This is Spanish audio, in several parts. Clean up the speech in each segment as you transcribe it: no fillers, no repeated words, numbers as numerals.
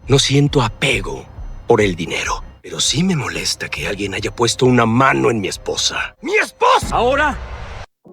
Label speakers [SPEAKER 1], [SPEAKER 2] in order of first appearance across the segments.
[SPEAKER 1] No siento apego por el dinero, pero sí me molesta que alguien haya puesto una mano en mi esposa. ¡Mi esposa!
[SPEAKER 2] ¿Ahora?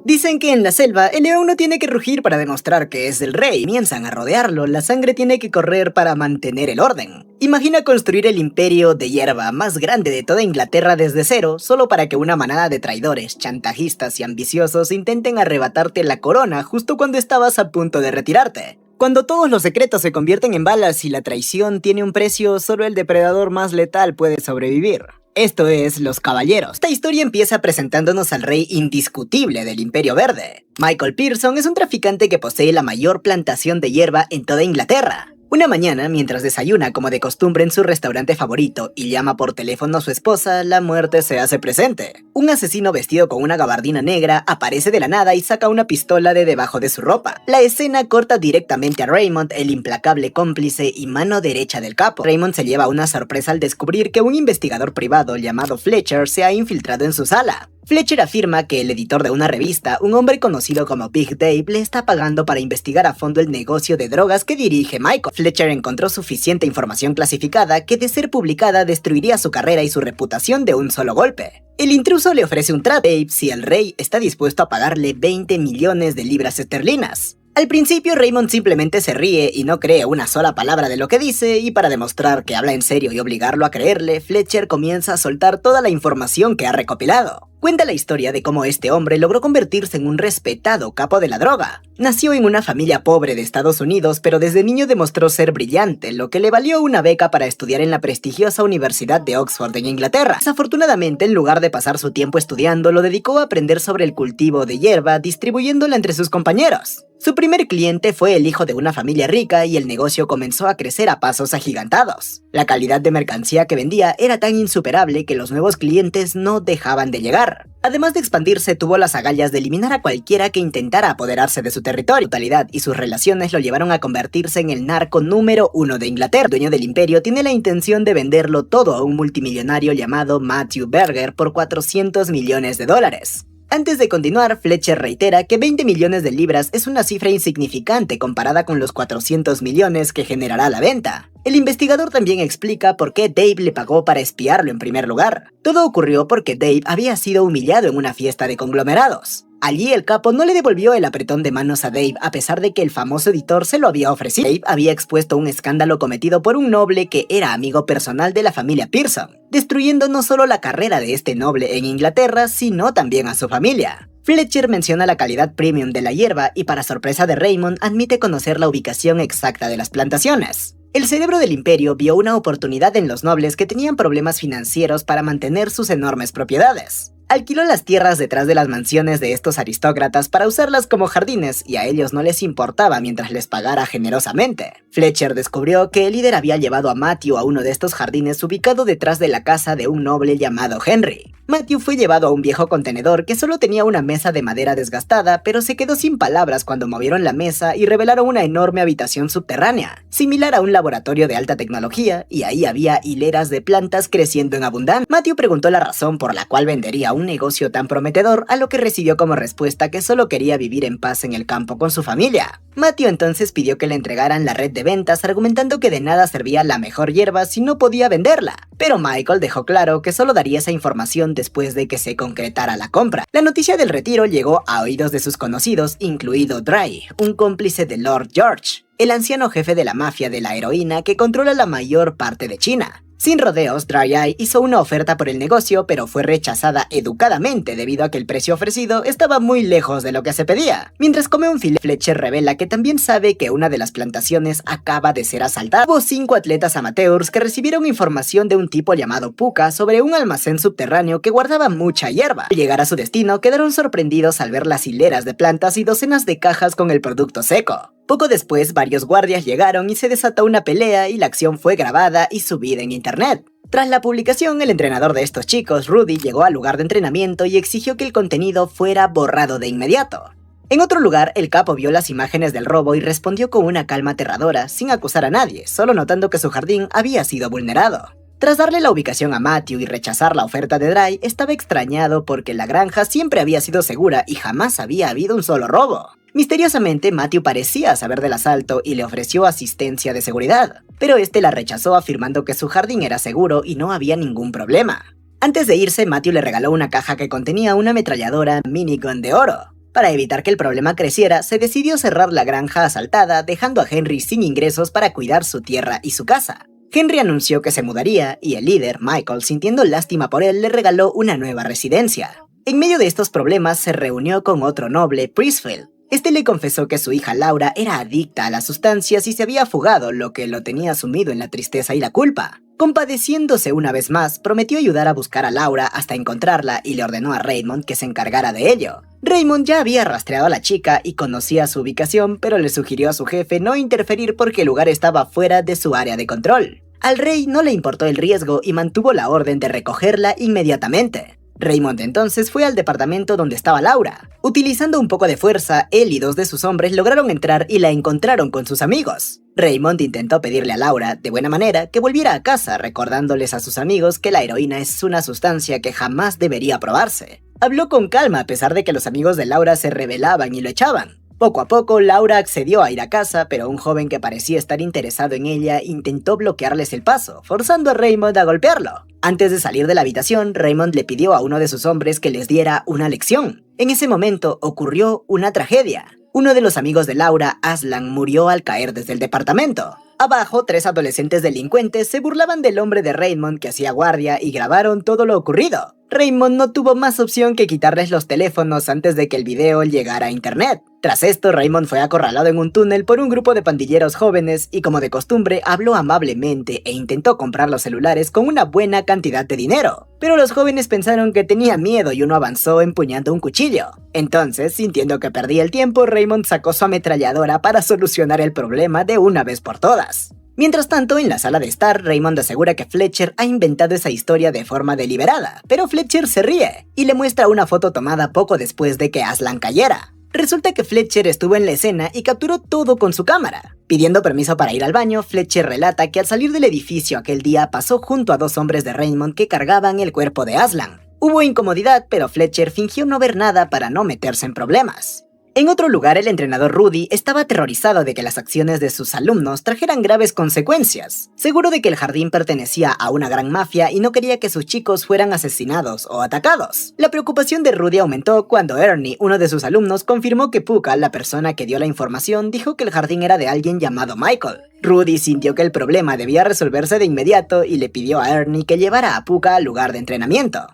[SPEAKER 3] Dicen que en la selva, el león no tiene que rugir para demostrar que es el rey. Comienzan a rodearlo, la sangre tiene que correr para mantener el orden. Imagina construir el imperio de hierba más grande de toda Inglaterra desde cero, solo para que una manada de traidores, chantajistas y ambiciosos intenten arrebatarte la corona justo cuando estabas a punto de retirarte. Cuando todos los secretos se convierten en balas y la traición tiene un precio, solo el depredador más letal puede sobrevivir. Esto es Los Caballeros. Esta historia empieza presentándonos al rey indiscutible del Imperio Verde. Michael Pearson es un traficante que posee la mayor plantación de hierba en toda Inglaterra. Una mañana, mientras desayuna como de costumbre en su restaurante favorito y llama por teléfono a su esposa, la muerte se hace presente. Un asesino vestido con una gabardina negra aparece de la nada y saca una pistola de debajo de su ropa. La escena corta directamente a Raymond, el implacable cómplice y mano derecha del capo. Raymond se lleva una sorpresa al descubrir que un investigador privado llamado Fletcher se ha infiltrado en su sala. Fletcher afirma que el editor de una revista, un hombre conocido como Big Dave, le está pagando para investigar a fondo el negocio de drogas que dirige Michael. Fletcher encontró suficiente información clasificada que, de ser publicada, destruiría su carrera y su reputación de un solo golpe. El intruso le ofrece un trato a Dave si el rey está dispuesto a pagarle 20 millones de libras esterlinas. Al principio Raymond simplemente se ríe y no cree una sola palabra de lo que dice, y para demostrar que habla en serio y obligarlo a creerle, Fletcher comienza a soltar toda la información que ha recopilado. Cuenta la historia de cómo este hombre logró convertirse en un respetado capo de la droga. Nació en una familia pobre de Estados Unidos, pero desde niño demostró ser brillante, lo que le valió una beca para estudiar en la prestigiosa Universidad de Oxford en Inglaterra. Desafortunadamente, en lugar de pasar su tiempo estudiando, lo dedicó a aprender sobre el cultivo de hierba, distribuyéndola entre sus compañeros. Su primer cliente fue el hijo de una familia rica y el negocio comenzó a crecer a pasos agigantados. La calidad de mercancía que vendía era tan insuperable que los nuevos clientes no dejaban de llegar. Además de expandirse, tuvo las agallas de eliminar a cualquiera que intentara apoderarse de su territorio. Su brutalidad y sus relaciones lo llevaron a convertirse en el narco número 1 de Inglaterra. El dueño del imperio tiene la intención de venderlo todo a un multimillonario llamado Matthew Berger por 400 millones de dólares. Antes de continuar, Fletcher reitera que 20 millones de libras es una cifra insignificante comparada con los 400 millones que generará la venta. El investigador también explica por qué Dave le pagó para espiarlo en primer lugar. Todo ocurrió porque Dave había sido humillado en una fiesta de conglomerados. Allí el capo no le devolvió el apretón de manos a Dave a pesar de que el famoso editor se lo había ofrecido. Dave había expuesto un escándalo cometido por un noble que era amigo personal de la familia Pearson, destruyendo no solo la carrera de este noble en Inglaterra, sino también a su familia. Fletcher menciona la calidad premium de la hierba y, para sorpresa de Raymond, admite conocer la ubicación exacta de las plantaciones. El cerebro del imperio vio una oportunidad en los nobles que tenían problemas financieros para mantener sus enormes propiedades. Alquiló las tierras detrás de las mansiones de estos aristócratas para usarlas como jardines, y a ellos no les importaba mientras les pagara generosamente. Fletcher descubrió que el líder había llevado a Matthew a uno de estos jardines ubicado detrás de la casa de un noble llamado Henry. Matthew fue llevado a un viejo contenedor que solo tenía una mesa de madera desgastada, pero se quedó sin palabras cuando movieron la mesa y revelaron una enorme habitación subterránea, similar a un laboratorio de alta tecnología, y ahí había hileras de plantas creciendo en abundancia. Matthew preguntó la razón por la cual vendería un negocio tan prometedor, a lo que recibió como respuesta que solo quería vivir en paz en el campo con su familia. Matthew entonces pidió que le entregaran la red de ventas, argumentando que de nada servía la mejor hierba si no podía venderla, pero Michael dejó claro que solo daría esa información después de que se concretara la compra. La noticia del retiro llegó a oídos de sus conocidos, incluido Dry, un cómplice de Lord George, el anciano jefe de la mafia de la heroína que controla la mayor parte de China. Sin rodeos, Dry Eye hizo una oferta por el negocio, pero fue rechazada educadamente debido a que el precio ofrecido estaba muy lejos de lo que se pedía. Mientras come un filete, Fletcher revela que también sabe que una de las plantaciones acaba de ser asaltada. Hubo 5 atletas amateurs que recibieron información de un tipo llamado Puka sobre un almacén subterráneo que guardaba mucha hierba. Al llegar a su destino, quedaron sorprendidos al ver las hileras de plantas y docenas de cajas con el producto seco. Poco después, varios guardias llegaron y se desató una pelea, y la acción fue grabada y subida en internet. Tras la publicación, el entrenador de estos chicos, Rudy, llegó al lugar de entrenamiento y exigió que el contenido fuera borrado de inmediato. En otro lugar, el capo vio las imágenes del robo y respondió con una calma aterradora, sin acusar a nadie, solo notando que su jardín había sido vulnerado. Tras darle la ubicación a Matthew y rechazar la oferta de Dry, estaba extrañado porque la granja siempre había sido segura y jamás había habido un solo robo. Misteriosamente, Matthew parecía saber del asalto y le ofreció asistencia de seguridad, pero este la rechazó afirmando que su jardín era seguro y no había ningún problema. Antes de irse, Matthew le regaló una caja que contenía una ametralladora minigun de oro. Para evitar que el problema creciera, se decidió cerrar la granja asaltada, dejando a Henry sin ingresos para cuidar su tierra y su casa. Henry anunció que se mudaría y el líder, Michael, sintiendo lástima por él, le regaló una nueva residencia. En medio de estos problemas, se reunió con otro noble, Priestfield. Este le confesó que su hija Laura era adicta a las sustancias y se había fugado, lo que lo tenía sumido en la tristeza y la culpa. Compadeciéndose una vez más, prometió ayudar a buscar a Laura hasta encontrarla y le ordenó a Raymond que se encargara de ello. Raymond ya había rastreado a la chica y conocía su ubicación, pero le sugirió a su jefe no interferir porque el lugar estaba fuera de su área de control. Al rey no le importó el riesgo y mantuvo la orden de recogerla inmediatamente. Raymond entonces fue al departamento donde estaba Laura. Utilizando un poco de fuerza, él y 2 de sus hombres lograron entrar y la encontraron con sus amigos. Raymond intentó pedirle a Laura, de buena manera, que volviera a casa, recordándoles a sus amigos que la heroína es una sustancia que jamás debería probarse. Habló con calma a pesar de que los amigos de Laura se rebelaban y lo echaban. Poco a poco, Laura accedió a ir a casa, pero un joven que parecía estar interesado en ella intentó bloquearles el paso, forzando a Raymond a golpearlo. Antes de salir de la habitación, Raymond le pidió a uno de sus hombres que les diera una lección. En ese momento ocurrió una tragedia. Uno de los amigos de Laura, Aslan, murió al caer desde el departamento. Abajo, 3 adolescentes delincuentes se burlaban del hombre de Raymond que hacía guardia y grabaron todo lo ocurrido. Raymond no tuvo más opción que quitarles los teléfonos antes de que el video llegara a internet. Tras esto, Raymond fue acorralado en un túnel por un grupo de pandilleros jóvenes y, como de costumbre, habló amablemente e intentó comprar los celulares con una buena cantidad de dinero. Pero los jóvenes pensaron que tenía miedo y uno avanzó empuñando un cuchillo. Entonces, sintiendo que perdía el tiempo, Raymond sacó su ametralladora para solucionar el problema de una vez por todas. Mientras tanto, en la sala de estar, Raymond asegura que Fletcher ha inventado esa historia de forma deliberada, pero Fletcher se ríe y le muestra una foto tomada poco después de que Aslan cayera. Resulta que Fletcher estuvo en la escena y capturó todo con su cámara. Pidiendo permiso para ir al baño, Fletcher relata que al salir del edificio aquel día pasó junto a 2 hombres de Raymond que cargaban el cuerpo de Aslan. Hubo incomodidad, pero Fletcher fingió no ver nada para no meterse en problemas. En otro lugar, el entrenador Rudy estaba aterrorizado de que las acciones de sus alumnos trajeran graves consecuencias, seguro de que el jardín pertenecía a una gran mafia y no quería que sus chicos fueran asesinados o atacados. La preocupación de Rudy aumentó cuando Ernie, uno de sus alumnos, confirmó que Puka, la persona que dio la información, dijo que el jardín era de alguien llamado Michael. Rudy sintió que el problema debía resolverse de inmediato y le pidió a Ernie que llevara a Puka al lugar de entrenamiento.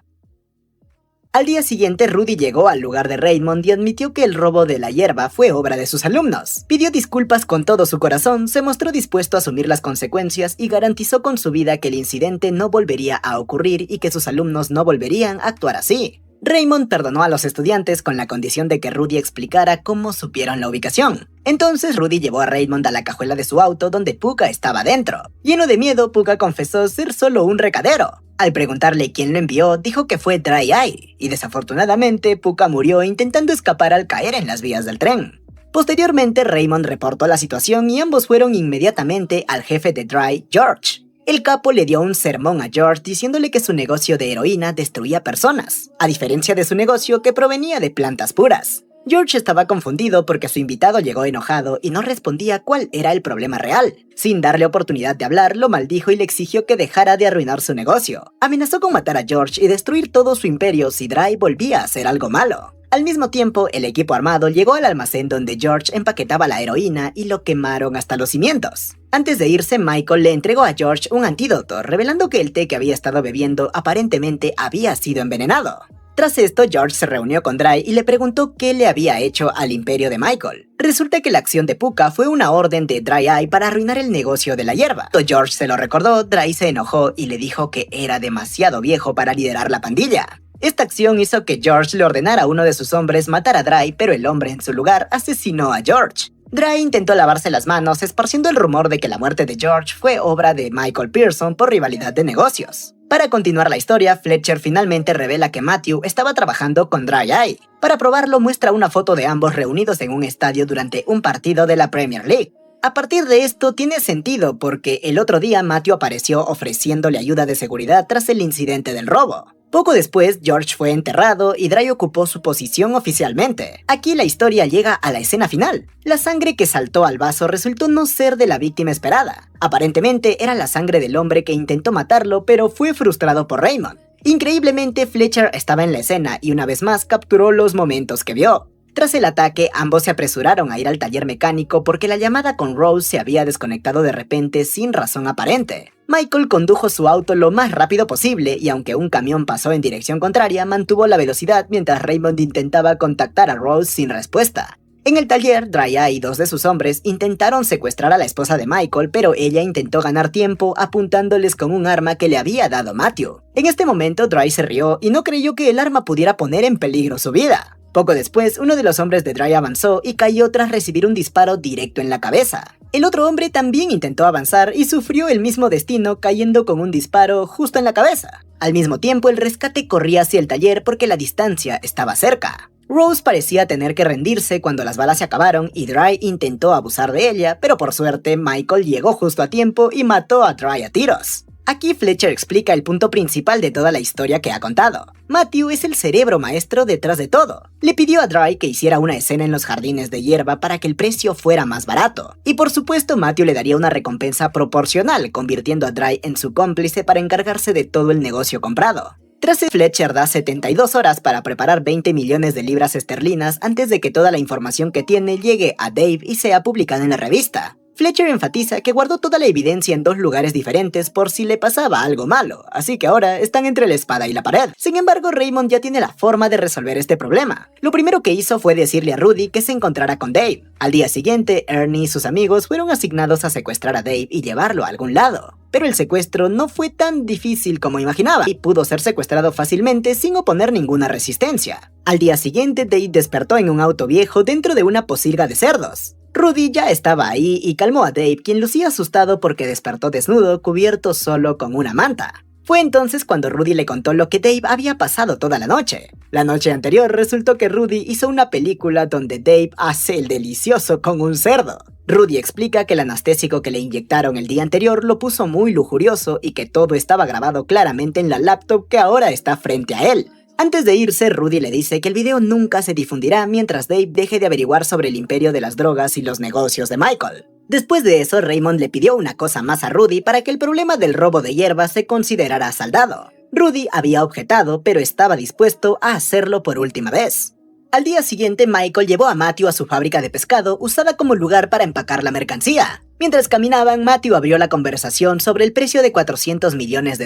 [SPEAKER 3] Al día siguiente, Rudy llegó al lugar de Raymond y admitió que el robo de la hierba fue obra de sus alumnos. Pidió disculpas con todo su corazón, se mostró dispuesto a asumir las consecuencias y garantizó con su vida que el incidente no volvería a ocurrir y que sus alumnos no volverían a actuar así. Raymond perdonó a los estudiantes con la condición de que Rudy explicara cómo supieron la ubicación. Entonces Rudy llevó a Raymond a la cajuela de su auto donde Puka estaba dentro. Lleno de miedo, Puka confesó ser solo un recadero. Al preguntarle quién lo envió, dijo que fue Dry Eye, y desafortunadamente Puka murió intentando escapar al caer en las vías del tren. Posteriormente, Raymond reportó la situación y ambos fueron inmediatamente al jefe de Dry, George. El capo le dio un sermón a George diciéndole que su negocio de heroína destruía personas, a diferencia de su negocio que provenía de plantas puras. George estaba confundido porque su invitado llegó enojado y no respondía cuál era el problema real. Sin darle oportunidad de hablar, lo maldijo y le exigió que dejara de arruinar su negocio. Amenazó con matar a George y destruir todo su imperio si Dry volvía a hacer algo malo. Al mismo tiempo, el equipo armado llegó al almacén donde George empaquetaba la heroína y lo quemaron hasta los cimientos. Antes de irse, Michael le entregó a George un antídoto, revelando que el té que había estado bebiendo aparentemente había sido envenenado. Tras esto, George se reunió con Dry y le preguntó qué le había hecho al imperio de Michael. Resulta que la acción de Puka fue una orden de Dry Eye para arruinar el negocio de la hierba. Cuando George se lo recordó, Dry se enojó y le dijo que era demasiado viejo para liderar la pandilla. Esta acción hizo que George le ordenara a uno de sus hombres matar a Dry, pero el hombre en su lugar asesinó a George. Dry intentó lavarse las manos, esparciendo el rumor de que la muerte de George fue obra de Michael Pearson por rivalidad de negocios. Para continuar la historia, Fletcher finalmente revela que Matthew estaba trabajando con Dry Eye. Para probarlo, muestra una foto de ambos reunidos en un estadio durante un partido de la Premier League. A partir de esto tiene sentido porque el otro día Matthew apareció ofreciéndole ayuda de seguridad tras el incidente del robo. Poco después, George fue enterrado y Dry ocupó su posición oficialmente. Aquí la historia llega a la escena final. La sangre que saltó al vaso resultó no ser de la víctima esperada. Aparentemente era la sangre del hombre que intentó matarlo, pero fue frustrado por Raymond. Increíblemente, Fletcher estaba en la escena y una vez más capturó los momentos que vio. Tras el ataque, ambos se apresuraron a ir al taller mecánico porque la llamada con Rose se había desconectado de repente sin razón aparente. Michael condujo su auto lo más rápido posible y aunque un camión pasó en dirección contraria, mantuvo la velocidad mientras Raymond intentaba contactar a Rose sin respuesta. En el taller, Dry-Eye y dos de sus hombres intentaron secuestrar a la esposa de Michael, pero ella intentó ganar tiempo apuntándoles con un arma que le había dado Matthew. En este momento, Dry se rió y no creyó que el arma pudiera poner en peligro su vida. Poco después, uno de los hombres de Dry avanzó y cayó tras recibir un disparo directo en la cabeza. El otro hombre también intentó avanzar y sufrió el mismo destino cayendo con un disparo justo en la cabeza. Al mismo tiempo, el rescate corría hacia el taller porque la distancia estaba cerca. Rose parecía tener que rendirse cuando las balas se acabaron y Dry intentó abusar de ella, pero por suerte Michael llegó justo a tiempo y mató a Dry a tiros. Aquí Fletcher explica el punto principal de toda la historia que ha contado. Matthew es el cerebro maestro detrás de todo. Le pidió a Dry que hiciera una escena en los jardines de hierba para que el precio fuera más barato. Y por supuesto Matthew le daría una recompensa proporcional, convirtiendo a Dry en su cómplice para encargarse de todo el negocio comprado. Tras eso, Fletcher da 72 horas para preparar 20 millones de libras esterlinas antes de que toda la información que tiene llegue a Dave y sea publicada en la revista. Fletcher enfatiza que guardó toda la evidencia en dos lugares diferentes por si le pasaba algo malo, así que ahora están entre la espada y la pared. Sin embargo, Raymond ya tiene la forma de resolver este problema. Lo primero que hizo fue decirle a Rudy que se encontrara con Dave. Al día siguiente, Ernie y sus amigos fueron asignados a secuestrar a Dave y llevarlo a algún lado. Pero el secuestro no fue tan difícil como imaginaba y pudo ser secuestrado fácilmente sin oponer ninguna resistencia. Al día siguiente, Dave despertó en un auto viejo dentro de una posilga de cerdos. Rudy ya estaba ahí y calmó a Dave, quien lucía asustado porque despertó desnudo, cubierto solo con una manta. Fue entonces cuando Rudy le contó lo que Dave había pasado toda la noche. La noche anterior resultó que Rudy hizo una película donde Dave hace el delicioso con un cerdo. Rudy explica que el anestésico que le inyectaron el día anterior lo puso muy lujurioso y que todo estaba grabado claramente en la laptop que ahora está frente a él. Antes de irse, Rudy le dice que el video nunca se difundirá mientras Dave deje de averiguar sobre el imperio de las drogas y los negocios de Michael. Después de eso, Raymond le pidió una cosa más a Rudy para que el problema del robo de hierba se considerara saldado. Rudy había objetado, pero estaba dispuesto a hacerlo por última vez. Al día siguiente, Michael llevó a Matthew a su fábrica de pescado usada como lugar para empacar la mercancía. Mientras caminaban, Matthew abrió la conversación sobre el precio de $400 millones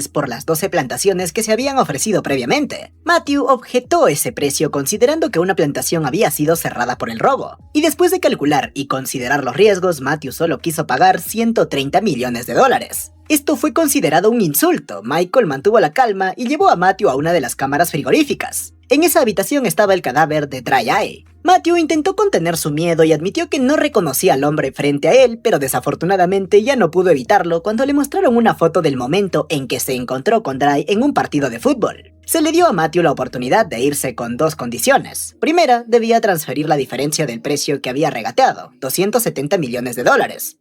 [SPEAKER 3] por las 12 plantaciones que se habían ofrecido previamente. Matthew objetó ese precio considerando que una plantación había sido cerrada por el robo. Y después de calcular y considerar los riesgos, Matthew solo quiso pagar $130 millones. Esto fue considerado un insulto. Michael mantuvo la calma y llevó a Matthew a una de las cámaras frigoríficas. En esa habitación estaba el cadáver de Dry-Eye. Matthew intentó contener su miedo y admitió que no reconocía al hombre frente a él, pero desafortunadamente ya no pudo evitarlo cuando le mostraron una foto del momento en que se encontró con Dry en un partido de fútbol. Se le dio a Matthew la oportunidad de irse con dos condiciones. Primera, debía transferir la diferencia del precio que había regateado, $270 millones.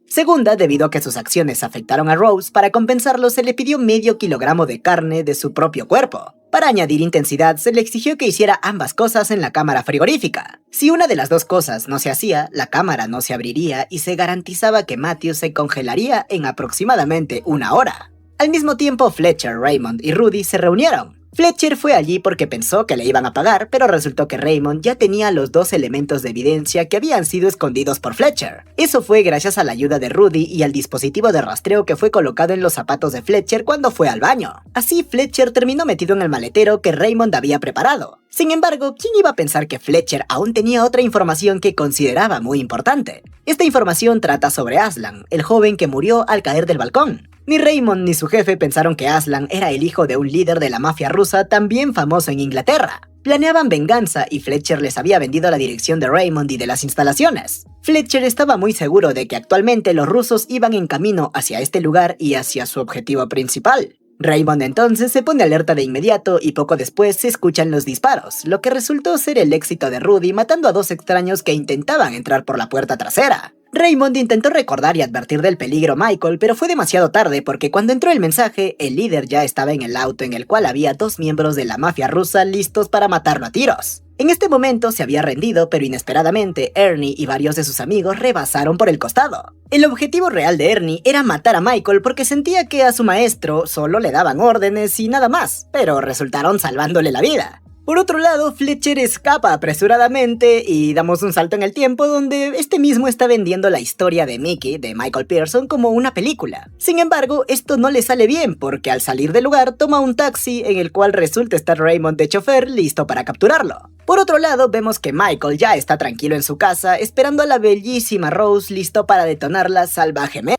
[SPEAKER 3] Segunda, debido a que sus acciones afectaron a Rose, para compensarlo se le pidió medio kilogramo de carne de su propio cuerpo. Para añadir intensidad, se le exigió que hiciera ambas cosas en la cámara frigorífica. Si una de las dos cosas no se hacía, la cámara no se abriría y se garantizaba que Matthew se congelaría en aproximadamente una hora. Al mismo tiempo, Fletcher, Raymond y Rudy se reunieron. Fletcher fue allí porque pensó que le iban a pagar, pero resultó que Raymond ya tenía los dos elementos de evidencia que habían sido escondidos por Fletcher. Eso fue gracias a la ayuda de Rudy y al dispositivo de rastreo que fue colocado en los zapatos de Fletcher cuando fue al baño. Así, Fletcher terminó metido en el maletero que Raymond había preparado. Sin embargo, ¿quién iba a pensar que Fletcher aún tenía otra información que consideraba muy importante? Esta información trata sobre Aslan, el joven que murió al caer del balcón. Ni Raymond ni su jefe pensaron que Aslan era el hijo de un líder de la mafia rusa también famoso en Inglaterra. Planeaban venganza y Fletcher les había vendido la dirección de Raymond y de las instalaciones. Fletcher estaba muy seguro de que actualmente los rusos iban en camino hacia este lugar y hacia su objetivo principal. Raymond entonces se pone alerta de inmediato y poco después se escuchan los disparos, lo que resultó ser el éxito de Rudy matando a dos extraños que intentaban entrar por la puerta trasera. Raymond intentó recordar y advertir del peligro a Michael, pero fue demasiado tarde porque cuando entró el mensaje, el líder ya estaba en el auto en el cual había dos miembros de la mafia rusa listos para matarlo a tiros. En este momento se había rendido, pero inesperadamente Ernie y varios de sus amigos rebasaron por el costado. El objetivo real de Ernie era matar a Michael porque sentía que a su maestro solo le daban órdenes y nada más, pero resultaron salvándole la vida. Por otro lado, Fletcher escapa apresuradamente y damos un salto en el tiempo donde este mismo está vendiendo la historia de Mickey, de Michael Pearson, como una película. Sin embargo, esto no le sale bien porque al salir del lugar toma un taxi en el cual resulta estar Raymond de chofer listo para capturarlo. Por otro lado, vemos que Michael ya está tranquilo en su casa esperando a la bellísima Rose listo para detonarla salvajemente.